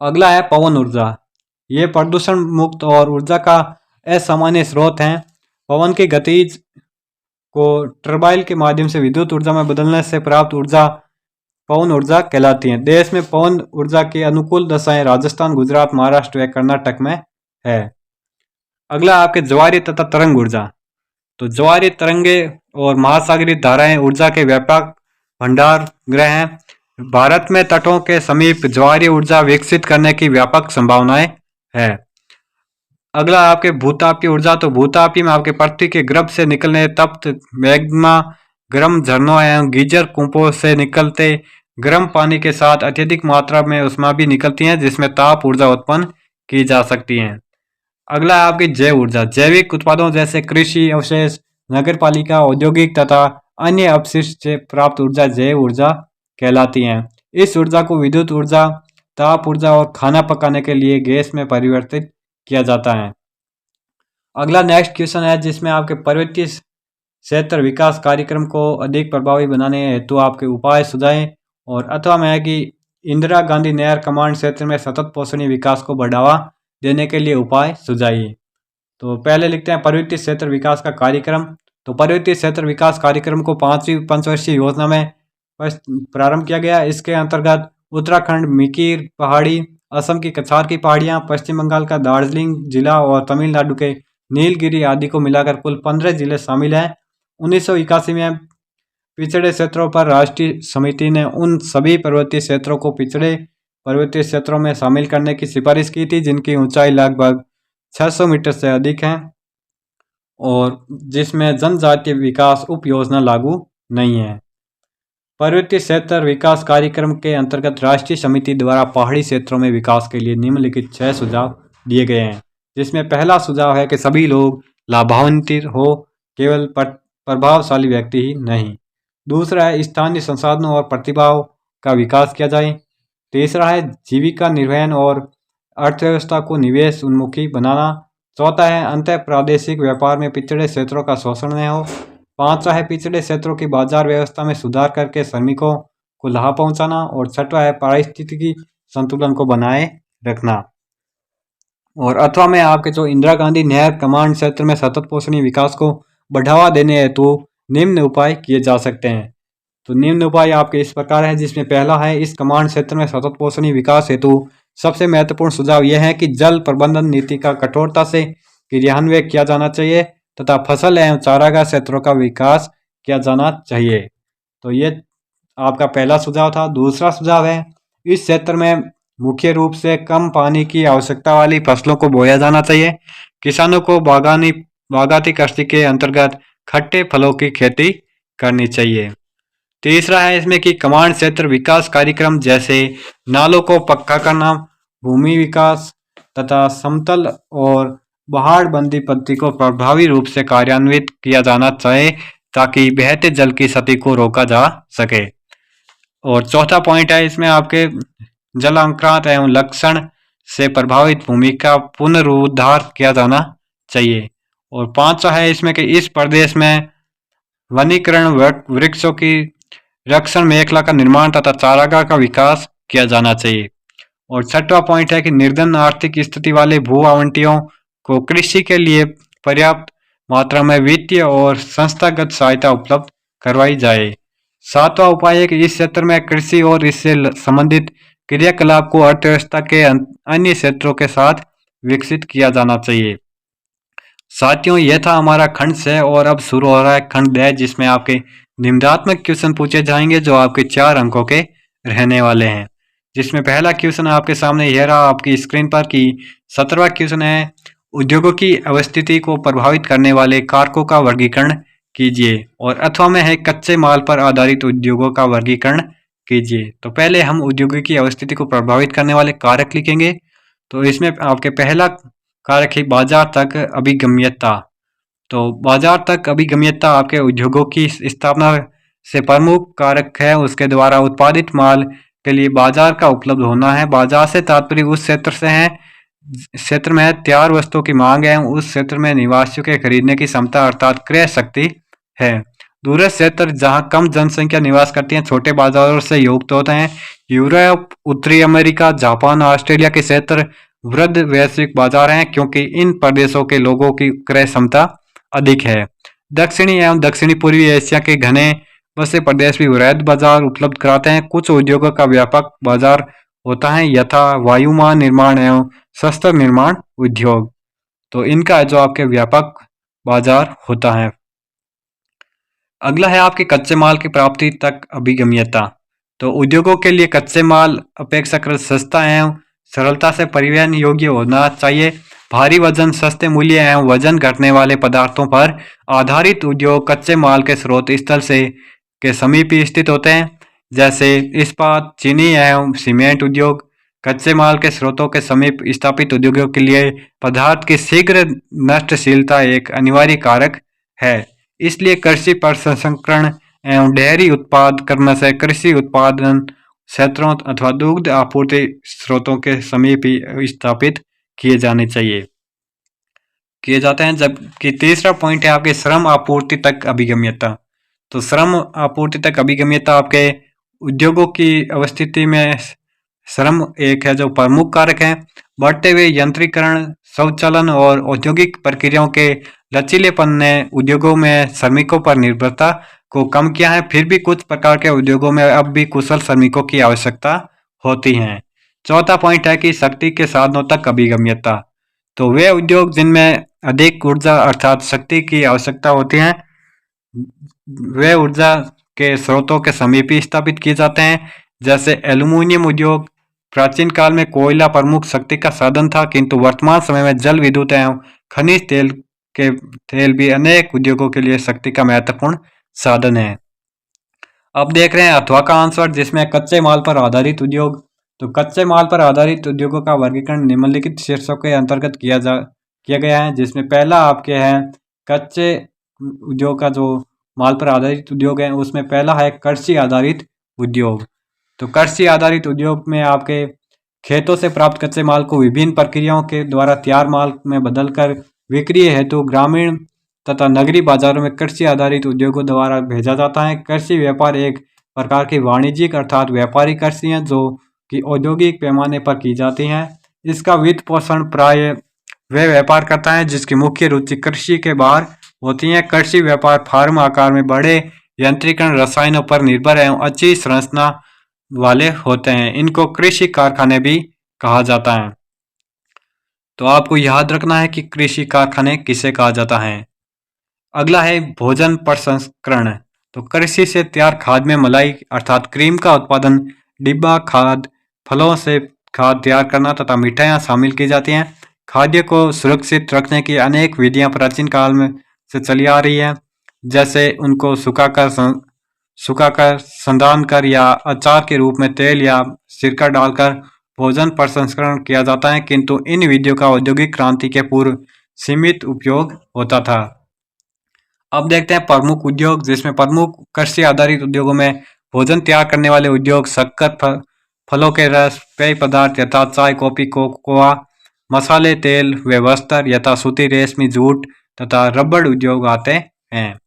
अगला है पवन ऊर्जा। ये प्रदूषण मुक्त और ऊर्जा का असामान्य स्रोत है। पवन की गतिज को टर्बाइन के माध्यम से विद्युत ऊर्जा में बदलने से प्राप्त ऊर्जा पवन ऊर्जा कहलाती है। देश में पवन ऊर्जा की अनुकूल दशाएं राजस्थान, गुजरात, महाराष्ट्र व कर्नाटक में है। अगला आपके ज्वारीय तथा तरंग ऊर्जा। तो ज्वारीय तरंगे और महासागरीय धाराएं ऊर्जा के व्यापक भंडार गृह हैं। भारत में तटों के समीप ज्वारीय ऊर्जा विकसित करने की व्यापक संभावनाएं है। अगला आपके भूतापीय ऊर्जा। तो भूतापी में आपके पृथ्वी के गर्भ से निकलने तप्त मैग्मा, गर्म झरनों एवं गीजर कुंपों से निकलते गर्म पानी के साथ अत्यधिक मात्रा में उष्मा भी निकलती है, जिसमें ताप ऊर्जा उत्पन्न की जा सकती है। अगला है आपकी जैव ऊर्जा। जैविक उत्पादों जैसे कृषि अवशेष, नगरपालिका, औद्योगिक तथा अन्य अपशिष्ट से प्राप्त ऊर्जा जैव ऊर्जा कहलाती है। इस ऊर्जा को विद्युत ऊर्जा, ताप ऊर्जा और खाना पकाने के लिए गैस में परिवर्तित किया जाता है। अगला नेक्स्ट क्वेश्चन है, जिसमें आपके पर्वतीय क्षेत्र विकास कार्यक्रम को अधिक प्रभावी बनाने हेतु आपके उपाय सुझाएं, और अथवा में है कि इंदिरा गांधी नहर कमांड क्षेत्र में सतत पोषणीय विकास को बढ़ावा देने के लिए उपाय सुझाइए। तो पहले लिखते हैं पर्वतीय क्षेत्र विकास का कार्यक्रम। तो पर्वतीय क्षेत्र विकास कार्यक्रम को 5वीं पंचवर्षीय योजना में प्रारंभ किया गया। इसके अंतर्गत उत्तराखंड मिकीर पहाड़ी, असम की कछार की पहाड़ियाँ, पश्चिम बंगाल का दार्जिलिंग जिला और तमिलनाडु के नीलगिरी आदि को मिलाकर कुल 15 जिले शामिल हैं। 1981 में पिछड़े क्षेत्रों पर राष्ट्रीय समिति ने उन सभी पर्वतीय क्षेत्रों को पिछड़े पर्वतीय क्षेत्रों में शामिल करने की सिफारिश की थी जिनकी ऊंचाई लगभग 600 मीटर से अधिक है और जिसमें जनजातीय विकास उप योजना लागू नहीं है। पर्वतीय क्षेत्र विकास कार्यक्रम के अंतर्गत राष्ट्रीय समिति द्वारा पहाड़ी क्षेत्रों में विकास के लिए निम्नलिखित 6 सुझाव दिए गए हैं, जिसमें पहला सुझाव है कि सभी लोग लाभान्वित हो, केवल प्रभावशाली व्यक्ति ही नहीं। दूसरा है स्थानीय संसाधनों और प्रतिभाओं का विकास किया जाए। तीसरा है जीविका निर्वहन और अर्थव्यवस्था को निवेश उन्मुखी बनाना। चौथा है अंतर प्रादेशिक व्यापार में पिछड़े क्षेत्रों का शोषण न हो। पांचवा है पिछड़े क्षेत्रों की बाजार व्यवस्था में सुधार करके श्रमिकों को लाभ पहुंचाना। और छठवा है पारिस्थितिकी संतुलन को बनाए रखना। और अथवा में आपके जो इंदिरा गांधी नहर कमांड क्षेत्र में सतत पोषणीय विकास को बढ़ावा देने हेतु निम्न उपाय किए जा सकते हैं। तो निम्न उपाय आपके इस प्रकार है, जिसमें पहला है इस कमांड क्षेत्र में सतत पोषणीय विकास हेतु सबसे महत्वपूर्ण सुझाव यह है कि जल प्रबंधन नीति का कठोरता से क्रियान्वयन किया जाना चाहिए तथा फसल एवं चारागाह क्षेत्रों का विकास किया जाना चाहिए। तो ये आपका पहला सुझाव था। दूसरा सुझाव है इस क्षेत्र में मुख्य रूप से कम पानी की आवश्यकता वाली फसलों को बोया जाना चाहिए। किसानों को बागाती कृषि के अंतर्गत खट्टे फलों की खेती करनी चाहिए। तीसरा है इसमें कि कमांड क्षेत्र विकास कार्यक्रम जैसे नालों को पक्का करना, भूमि विकास तथा समतल और पहाड़बंदी पद्धति को प्रभावी रूप से कार्यान्वित किया जाना चाहिए ताकि बहते जल की क्षति को रोका जा सके। और चौथा पॉइंट है इसमें आपके जलांक्रांत एवं लक्षण से प्रभावित भूमि का पुनरुद्धार किया जाना चाहिए। और पांचवा है इसमें कि इस प्रदेश में वनीकरण वृक्षों की रक्षण मेखला का निर्माण तथा चारागाह का विकास किया जाना चाहिए। और छठवां पॉइंट है कि निर्धन आर्थिक स्थिति वाले भू आवंटियों को कृषि के लिए पर्याप्त मात्रा में वित्तीय और संस्थागत सहायता उपलब्ध करवाई जाए। सातवां उपाय है कि इस क्षेत्र में कृषि और इससे संबंधित क्रियाकलाप को अर्थव्यवस्था के अन्य क्षेत्रों के साथ विकसित किया जाना चाहिए। साथियों, यह था हमारा खंड 6 और अब शुरू हो रहा है खंड 10, जिसमें आपके निबंधात्मक क्वेश्चन पूछे जाएंगे जो आपके 4 अंकों के रहने वाले हैं। जिसमें पहला क्वेश्चन आपके सामने यह रहा आपकी स्क्रीन पर कि 17वां क्वेश्चन है उद्योगों की अवस्थिति को प्रभावित करने वाले कारकों का वर्गीकरण कीजिए। और अथवा में है कच्चे माल पर आधारित उद्योगों का वर्गीकरण कीजिए। तो पहले हम उद्योगों की अवस्थिति को प्रभावित करने वाले कारक लिखेंगे। तो इसमें आपके पहला कारक है बाजार तक अभिगम्यता। तो बाजार तक अभिगम्यता आपके उद्योगों की स्थापना से प्रमुख कारक है। उसके द्वारा उत्पादित माल के लिए बाजार का उपलब्ध होना है। बाजार से तात्पर्य उस क्षेत्र से है क्षेत्र में तैयार वस्तुओं की मांग है, उस क्षेत्र में निवासियों के खरीदने की क्षमता अर्थात क्रय शक्ति है। दूरस्थ क्षेत्र जहां कम जनसंख्या निवास करती है छोटे बाजारों से युक्त होते हैं। यूरोप, उत्तरी अमेरिका, जापान, ऑस्ट्रेलिया के क्षेत्र वृद्ध वैश्विक बाजार हैं क्योंकि इन प्रदेशों के लोगों की क्रय क्षमता अधिक है। दक्षिणी एवं दक्षिणी पूर्वी एशिया के घने बसे प्रदेश भी वृहद बाजार उपलब्ध कराते हैं। कुछ उद्योगों का व्यापक बाजार होता है यथा वायुयान निर्माण एवं शस्त्र निर्माण उद्योग। तो इनका जो आपके व्यापक बाजार होता है। अगला है आपके कच्चे माल की प्राप्ति तक अभिगम्यता। तो उद्योगों के लिए कच्चे माल अपेक्षाकृत सस्ता एवं सरलता से परिवहन योग्य होना चाहिए। भारी वजन, सस्ते मूल्य एवं वजन घटने वाले पदार्थों पर आधारित उद्योग कच्चे माल के स्रोत स्थल से के समीप स्थित होते हैं, जैसे इस्पात, चीनी एवं सीमेंट उद्योग। कच्चे माल के स्रोतों के समीप स्थापित उद्योगों के लिए पदार्थ की शीघ्र नष्टशीलता एक अनिवार्य कारक है। इसलिए कृषि प्रसंस्करण एवं डेयरी उत्पाद करने से कृषि उत्पादन क्षेत्रों अथवा दुग्ध आपूर्ति स्रोतों के समीप ही स्थापित किए जाने चाहिए किए जाते हैं। जबकि तीसरा पॉइंट है आपके श्रम आपूर्ति तक अभिगम्यता। तो श्रम आपूर्ति तक अभिगम्यता आपके उद्योगों की अवस्थिति में श्रम एक है जो प्रमुख कारक है। बढ़ते हुए यंत्रीकरण, स्वचालन और औद्योगिक प्रक्रियाओं के लचीलेपन ने उद्योगों में श्रमिकों पर निर्भरता को कम किया है। फिर भी कुछ प्रकार के उद्योगों में अब भी कुशल श्रमिकों की आवश्यकता होती है। चौथा पॉइंट है कि शक्ति के साधनों तक अभिगम्यता। तो वे उद्योग जिनमें अधिक ऊर्जा अर्थात शक्ति की आवश्यकता होती है वे ऊर्जा के स्रोतों के समीप ही स्थापित किए जाते हैं, जैसे एल्यूमीनियम उद्योग। प्राचीन काल में कोयला प्रमुख शक्ति का साधन था, किंतु वर्तमान समय में जल विद्युत एवं खनिज तेल भी अनेक उद्योगों के लिए शक्ति का महत्वपूर्ण साधन है। अब देख रहे हैं अथवा का आंसर, जिसमें कच्चे माल पर आधारित उद्योग। तो कच्चे माल पर आधारित उद्योगों का वर्गीकरण निम्नलिखित शीर्षकों के अंतर्गत किया गया है, जिसमें पहला आपके हैं कच्चे उद्योग का जो माल पर आधारित उद्योग हैं उसमें पहला है कृषि आधारित उद्योग। तो कृषि आधारित उद्योग में आपके खेतों से प्राप्त कच्चे माल को विभिन्न प्रक्रियाओं के द्वारा तैयार माल में बदलकर बिक्री हेतु ग्रामीण तथा नगरीय बाजारों में कृषि आधारित उद्योगों द्वारा भेजा जाता है। कृषि व्यापार एक प्रकार की वाणिज्यिक अर्थात व्यापारिक कृषि है जो कि औद्योगिक पैमाने पर की जाती हैं। इसका वित्त पोषण प्राय वह व्यापार करता है जिसकी मुख्य रुचि कृषि के बाहर होती है। कृषि व्यापार फार्म आकार में बड़े यंत्रीकरण रसायनों पर निर्भर एवं अच्छी संरचना वाले होते हैं। इनको कृषि कारखाने भी कहा जाता है। तो आपको याद रखना है कि कृषि कारखाने किसे कहा जाता है। अगला है भोजन प्रसंस्करण। तो कृषि से तैयार खाद में मलाई अर्थात क्रीम का उत्पादन, डिब्बा खाद, फलों से खाद तैयार करना तथा मिठाइयाँ शामिल की जाती हैं। खाद्य को सुरक्षित रखने की अनेक विधियां प्राचीन काल में से चली आ रही है, जैसे उनको सुखाकर संधान कर या अचार के रूप में तेल या सिरका डालकर भोजन प्रसंस्करण किया जाता है, किंतु इन विधियों का औद्योगिक क्रांति के पूर्व सीमित उपयोग होता था। अब देखते हैं प्रमुख उद्योग, जिसमें प्रमुख कृषि आधारित उद्योगों में भोजन तैयार करने वाले उद्योग शक्कर, फलों के रस, पेय पदार्थ यथा चाय, कॉफी, कोकोआ, मसाले, तेल व वस्त्र यथा सूती, रेशमी, जूट तथा रबड़ उद्योग आते हैं।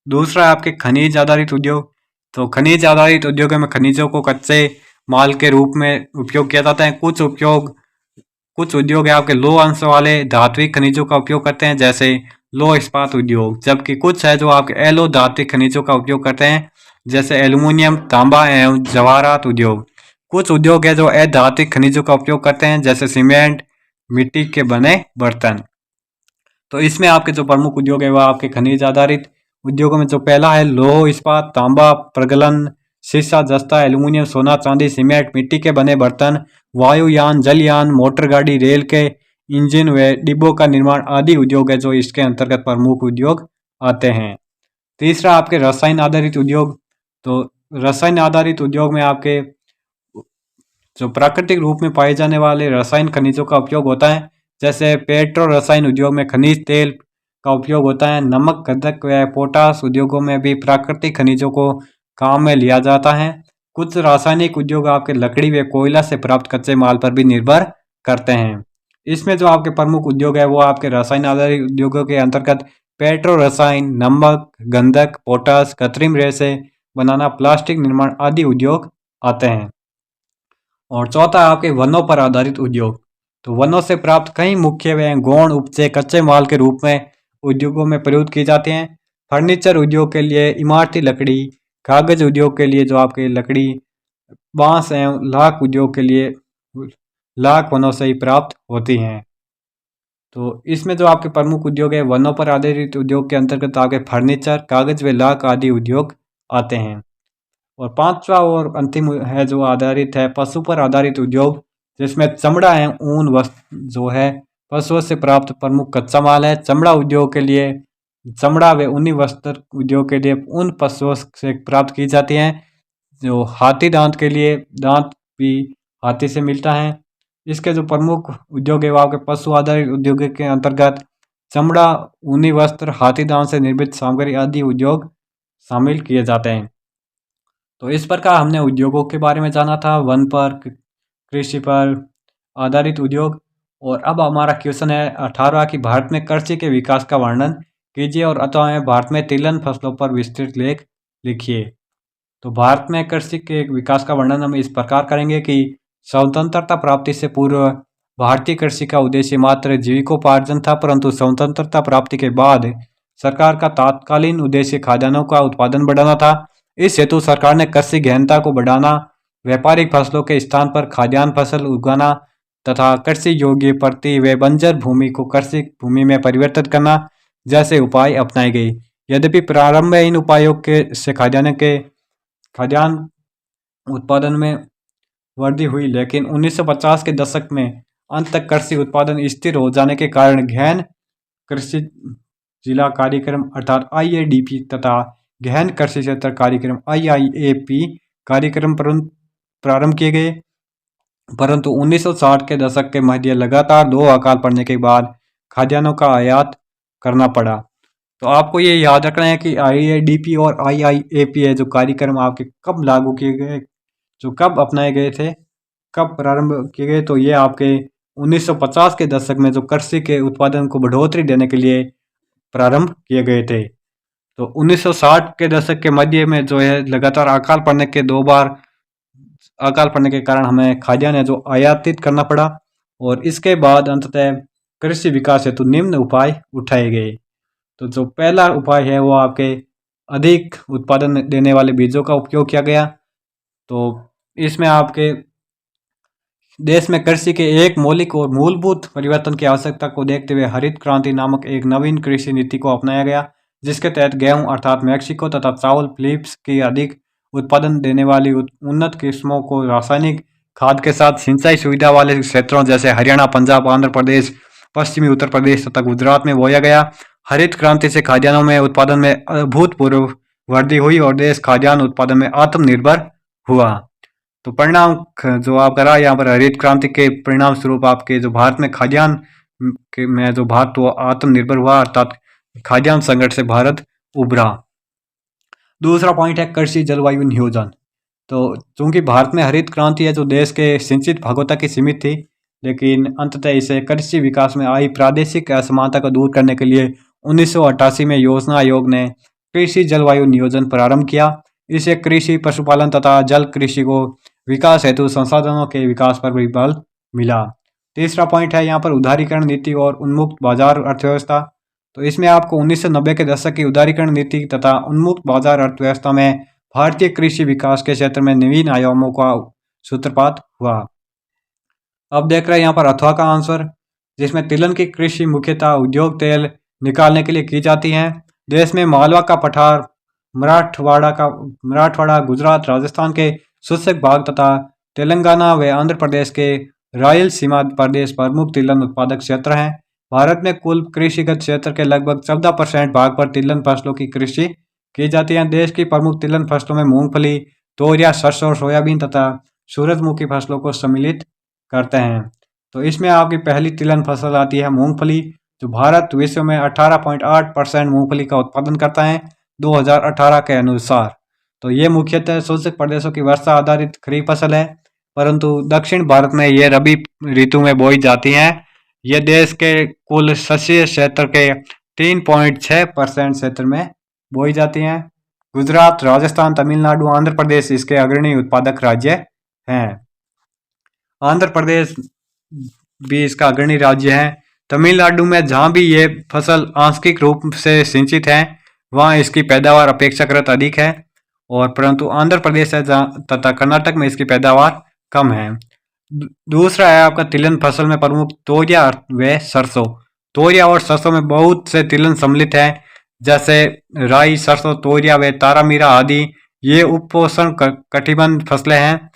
दूसरा आपके खनिज आधारित उद्योग। तो खनिज आधारित उद्योगों में खनिजों को कच्चे माल के रूप में उपयोग किया जाता है। कुछ उद्योग है आपके लो अंश वाले धात्विक खनिजों का उपयोग करते हैं, जैसे लो इस्पात उद्योग, जबकि कुछ है जो आपके एलो धात्विक खनिजों का उपयोग करते हैं, जैसे एल्यूमिनियम, तांबा एवं जवाहरात उद्योग। कुछ उद्योग है जो अधात्विक खनिजों का उपयोग करते हैं, जैसे सीमेंट, मिट्टी के बने बर्तन। तो इसमें आपके जो प्रमुख उद्योग है वह आपके खनिज आधारित उद्योगों में जो पहला है लोह इस्पात, तांबा, प्रगलन, शीशा, जस्ता, एल्यूमिनियम, सोना, चांदी, सीमेंट, मिट्टी के बने बर्तन, वायुयान, जलयान, मोटर गाड़ी, रेल के इंजन व डिब्बों का निर्माण आदि उद्योग है जो इसके अंतर्गत प्रमुख उद्योग आते हैं। तीसरा आपके रसायन आधारित उद्योग। तो रसायन आधारित उद्योग में आपके जो प्राकृतिक रूप में पाए जाने वाले रसायन खनिजों का उपयोग होता है, जैसे पेट्रो रसायन उद्योग में खनिज तेल का उपयोग होता है। नमक, गंधक व पोटास उद्योगों में भी प्राकृतिक खनिजों को काम में लिया जाता है। कुछ रासायनिक उद्योग आपके लकड़ी व कोयला से प्राप्त कच्चे माल पर भी निर्भर करते हैं। इसमें जो आपके प्रमुख उद्योग है वो आपके रसायन आधारित उद्योगों के अंतर्गत पेट्रो रसायन, नमक, गंधक, पोटास, कृत्रिम रेशे बनाना, प्लास्टिक निर्माण आदि उद्योग आते हैं। और चौथा आपके वनों पर आधारित उद्योग। तो वनों से प्राप्त कई मुख्य व गौण उपजे कच्चे माल के रूप में उद्योगों में प्रयुक्त किए जाते हैं। फर्नीचर उद्योग के लिए इमारती लकड़ी, कागज उद्योग के लिए जो आपके लकड़ी, बांस एवं लाख उद्योग के लिए लाख वनों से ही प्राप्त होती हैं। तो इसमें जो आपके प्रमुख उद्योग है वनों पर आधारित उद्योग के अंतर्गत आपके फर्नीचर, कागज व लाख आदि उद्योग आते हैं। और पांचवा और अंतिम है जो आधारित है पशु पर आधारित उद्योग, जिसमें चमड़ा एवं ऊन वस्त्र जो है पशुओं से प्राप्त प्रमुख कच्चा माल है। चमड़ा उद्योग के लिए चमड़ा व ऊनी वस्त्र उद्योग के लिए ऊन पशुओं से प्राप्त की जाती हैं। जो हाथी दांत के लिए दांत भी हाथी से मिलता है। इसके जो प्रमुख उद्योग है वो आपके पशु आधारित उद्योग के अंतर्गत चमड़ा, ऊनी वस्त्र, हाथी दांत से निर्मित सामग्री आदि उद्योग शामिल किए जाते हैं। तो इस प्रकार हमने उद्योगों के बारे में जाना था, वन पर, कृषि पर आधारित उद्योग। और अब हमारा क्वेश्चन है 18 कि भारत में कृषि के विकास का वर्णन कीजिए और अतः भारत में तिलहन फसलों पर विस्तृत लेख लिखिए। तो भारत में कृषि के विकास का वर्णन हम इस प्रकार करेंगे कि स्वतंत्रता प्राप्ति से पूर्व भारतीय कृषि का उद्देश्य मात्र जीविकोपार्जन था, परंतु स्वतंत्रता प्राप्ति के बाद सरकार का तात्कालीन उद्देश्य खाद्यान्नों का उत्पादन बढ़ाना था। इस हेतु सरकार ने कृषि गहनता को बढ़ाना, व्यापारिक फसलों के स्थान पर खाद्यान्न फसल उगाना तथा कृषि योग्य पड़ती व बंजर भूमि को कृषि भूमि में परिवर्तित करना जैसे उपाय अपनाए गए। यद्यपि प्रारंभ में इन उपायों के से खाद्यान्न उत्पादन में वृद्धि हुई, लेकिन 1950 के दशक में अंत तक कृषि उत्पादन स्थिर हो जाने के कारण गहन कृषि जिला कार्यक्रम अर्थात IADP तथा गहन कृषि क्षेत्र कार्यक्रम IIAP कार्यक्रम प्रारंभ किए गए। परंतु 1960 के दशक के मध्य लगातार 2 अकाल पड़ने के बाद खाद्यान्नों का आयात करना पड़ा। तो आपको ये याद रखना है कि IIDP और IIAP जो कार्यक्रम आपके कब लागू किए गए, जो कब अपनाए गए थे, कब प्रारंभ किए गए, तो ये आपके 1950 के दशक में जो कृषि के उत्पादन को बढ़ोतरी देने के लिए प्रारंभ किए गए थे। तो 1960 के दशक के मध्य में जो है लगातार अकाल पड़ने के 2 बार अकाल पड़ने के कारण हमें खाद्यान्न जो आयातित करना पड़ा, और इसके बाद अंततः कृषि विकास हेतु निम्न उपाय उठाए गए। तो जो पहला उपाय है वो आपके अधिक उत्पादन देने वाले बीजों का उपयोग किया गया। तो इसमें आपके देश में कृषि के एक मौलिक और मूलभूत परिवर्तन की आवश्यकता को देखते हुए हरित क्रांति नामक एक नवीन कृषि नीति को अपनाया गया, जिसके तहत गेहूं अर्थात मैक्सिको तथा चावल फिलिप्स की अधिक उत्पादन देने वाली उन्नत किस्मों को रासायनिक खाद के साथ सिंचाई सुविधा वाले क्षेत्रों जैसे हरियाणा, पंजाब, आंध्र प्रदेश, पश्चिमी उत्तर प्रदेश तथा गुजरात में बोया गया। हरित क्रांति से खाद्यान्नों में उत्पादन में अभूतपूर्व वृद्धि हुई और देश खाद्यान्न उत्पादन में आत्मनिर्भर हुआ। तो परिणाम जो आपका रहा यहाँ पर हरित क्रांति के परिणाम स्वरूप आपके जो भारत में खाद्यान्न के में जो भारत वो आत्मनिर्भर हुआ, अर्थात खाद्यान्न संकट से भारत उभरा। दूसरा पॉइंट है कृषि जलवायु नियोजन। तो चूंकि भारत में हरित क्रांति है जो देश के सिंचित भागों तक ही सीमित थी, लेकिन अंततः इसे कृषि विकास में आई प्रादेशिक असमानता को दूर करने के लिए 1988 में योजना आयोग ने कृषि जलवायु नियोजन प्रारंभ किया। इसे कृषि, पशुपालन तथा जल कृषि को विकास हेतु संसाधनों के विकास पर भी बल मिला। तीसरा पॉइंट है यहाँ पर उदारीकरण नीति और उन्मुक्त बाजार अर्थव्यवस्था। तो इसमें आपको 1990 के दशक की उदारीकरण नीति तथा उन्मुक्त बाजार अर्थव्यवस्था में भारतीय कृषि विकास के क्षेत्र में नवीन आयामों का सूत्रपात हुआ। अब देख रहे हैं यहाँ पर अथवा का आंसर, जिसमें तिलहन की कृषि मुख्यतः उद्योग तेल निकालने के लिए की जाती है। देश में मालवा का पठार, मराठवाड़ा, गुजरात, राजस्थान के शुष्क भाग तथा तेलंगाना व आंध्र प्रदेश के रायलसीमा प्रदेश प्रमुख तिलहन उत्पादक क्षेत्र हैं। भारत में कुल कृषिगत क्षेत्र के लगभग 14% भाग पर तिलहन फसलों की कृषि की जाती है। देश की प्रमुख तिलहन फसलों में मूंगफली, तोरिया, सरसों, सोयाबीन तथा सूरजमुखी फसलों को सम्मिलित करते हैं। तो इसमें आपकी पहली तिलहन फसल आती है मूंगफली, जो भारत विश्व में 18.8% मूंगफली का उत्पादन करता है 2018 के अनुसार। तो ये मुख्यतः शुष्क प्रदेशों की वर्षा आधारित खरीफ फसल है, परंतु दक्षिण भारत में ये रबी ऋतु में बोई जाती हैं। ये देश के कुल शस्य क्षेत्र के 3.6% क्षेत्र में बोई जाती हैं। गुजरात, राजस्थान, तमिलनाडु, आंध्र प्रदेश इसके अग्रणी उत्पादक राज्य हैं। आंध्र प्रदेश भी इसका अग्रणी राज्य है। तमिलनाडु में जहाँ भी ये फसल आंशिक रूप से सिंचित है, वहाँ इसकी पैदावार अपेक्षाकृत अधिक है, और परंतु आंध्र प्रदेश है जहाँ तथा कर्नाटक में इसकी पैदावार कम है। दूसरा है आपका तिलहन फसल में प्रमुख तोरिया व सरसों। तोरिया और सरसों में बहुत से तिलहन सम्मिलित है, जैसे राई, सरसों, तोरिया व तारामीरा आदि। ये उपोष्ण कटिबंध फसलें हैं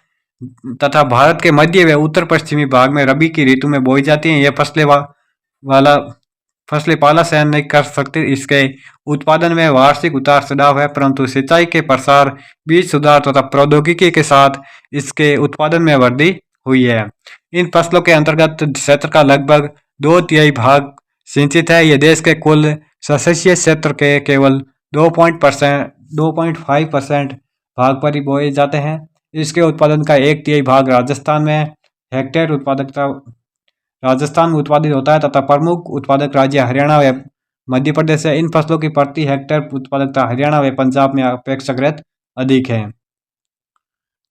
तथा भारत के मध्य व उत्तर पश्चिमी भाग में रबी की ऋतु में बोई जाती हैं। ये फसलें पाला सहन नहीं कर सकती। इसके उत्पादन में वार्षिक उतार चढ़ाव है, परंतु सिंचाई के प्रसार, बीज सुधार तथा प्रौद्योगिकी के साथ इसके उत्पादन में वृद्धि हुई है। इन फसलों के अंतर्गत क्षेत्र का लगभग 2/3 भाग सिंचित है। ये देश के कुल शस्य क्षेत्र के केवल 2.5% भाग पर ही बोए जाते हैं। इसके उत्पादन का 1/3 भाग राजस्थान में हेक्टेयर उत्पादकता राजस्थान में उत्पादित होता है तथा प्रमुख उत्पादक राज्य हरियाणा व मध्य प्रदेश है। इन फसलों की प्रति हेक्टेयर उत्पादकता हरियाणा व पंजाब में अपेक्षाकृत अधिक है।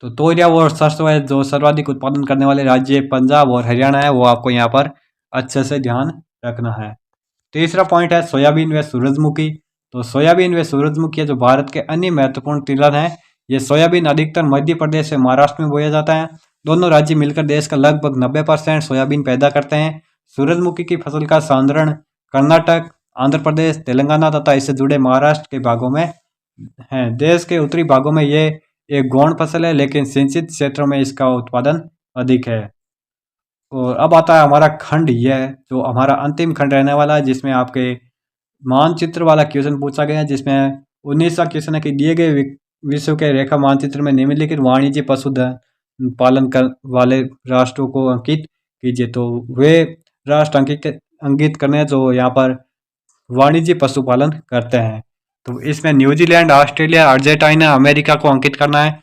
तो तोरिया और सरसों है जो सर्वाधिक उत्पादन करने वाले राज्य पंजाब और हरियाणा है, वो आपको यहाँ पर अच्छे से ध्यान रखना है। तीसरा पॉइंट है सोयाबीन व सूरजमुखी। तो सोयाबीन व सूरजमुखी जो भारत के अन्य महत्वपूर्ण तिलहन है। ये सोयाबीन अधिकतर मध्य प्रदेश से महाराष्ट्र में बोया जाता है। दोनों राज्य मिलकर देश का लगभग 90% सोयाबीन पैदा करते हैं। सूरजमुखी की फसल का संरक्षण कर्नाटक, आंध्र प्रदेश, तेलंगाना तथा इससे जुड़े महाराष्ट्र के भागों में है। देश के उत्तरी भागों में ये एक गौण फसल है, लेकिन सिंचित क्षेत्रों में इसका उत्पादन अधिक है। और अब आता है हमारा खंड, यह जो हमारा अंतिम खंड रहने वाला है, जिसमें आपके मानचित्र वाला क्वेश्चन पूछा गया है, जिसमें 19वां क्वेश्चन है कि दिए गए विश्व के रेखा मानचित्र में निम्नलिखित वाणिज्य पशुधन पालन कर वाले राष्ट्रों को अंकित कीजिए। तो वे राष्ट्र अंकित करने जो यहाँ पर वाणिज्य पशुपालन करते हैं। तो इसमें न्यूजीलैंड, ऑस्ट्रेलिया, अर्जेंटीना, अमेरिका को अंकित करना है।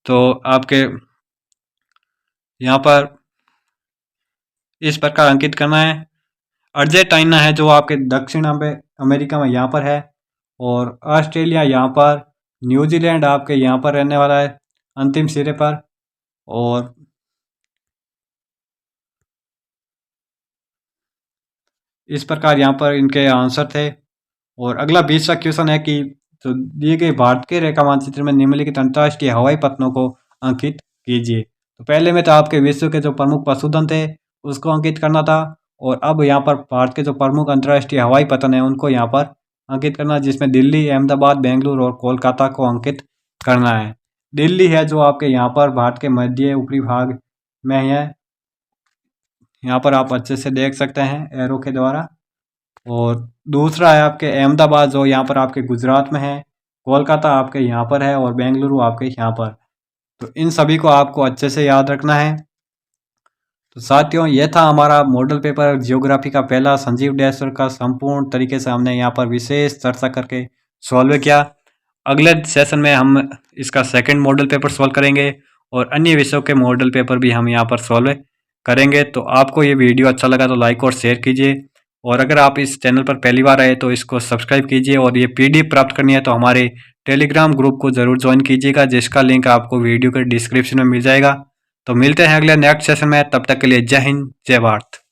तो आपके यहाँ पर इस प्रकार अंकित करना है। अर्जेंटीना है जो आपके दक्षिण अमेरिका में यहाँ पर है, और ऑस्ट्रेलिया यहाँ पर, न्यूजीलैंड आपके यहाँ पर रहने वाला है अंतिम सिरे पर। और इस प्रकार यहाँ पर इनके आंसर थे। और अगला 20वां क्वेश्चन है कि तो दिए गए भारत के रेखा मानचित्र में निम्नलिखित अंतर्राष्ट्रीय हवाई पत्तनों को अंकित कीजिए। तो पहले में तो आपके विश्व के जो प्रमुख पशुधन थे उसको अंकित करना था, और अब यहाँ पर भारत के जो प्रमुख अंतर्राष्ट्रीय हवाई पत्तन है उनको यहाँ पर अंकित करना, जिसमें दिल्ली, अहमदाबाद, बेंगलुरु और कोलकाता को अंकित करना है। दिल्ली है जो आपके यहाँ पर भारत के मध्य ऊपरी भाग में है, यहाँ पर आप अच्छे से देख सकते हैं एरो के द्वारा। और दूसरा है आपके अहमदाबाद जो यहाँ पर आपके गुजरात में है, कोलकाता आपके यहाँ पर है, और बेंगलुरु आपके यहाँ पर। तो इन सभी को आपको अच्छे से याद रखना है। तो साथियों, यह था हमारा मॉडल पेपर जियोग्राफी का पहला संजीव डैशर का संपूर्ण तरीके से हमने यहाँ पर विशेष चर्चा करके सॉल्व किया। अगले सेशन में हम इसका सेकंड मॉडल पेपर सॉल्व करेंगे, और अन्य विषयों के मॉडल पेपर भी हम यहाँ पर सॉल्व करेंगे। तो आपको ये वीडियो अच्छा लगा तो लाइक और शेयर कीजिए, और अगर आप इस चैनल पर पहली बार आए तो इसको सब्सक्राइब कीजिए, और ये PDF प्राप्त करनी है तो हमारे टेलीग्राम ग्रुप को ज़रूर ज्वाइन कीजिएगा, जिसका लिंक आपको वीडियो के डिस्क्रिप्शन में मिल जाएगा। तो मिलते हैं अगले नेक्स्ट सेशन में, तब तक के लिए जय हिंद, जय भारत।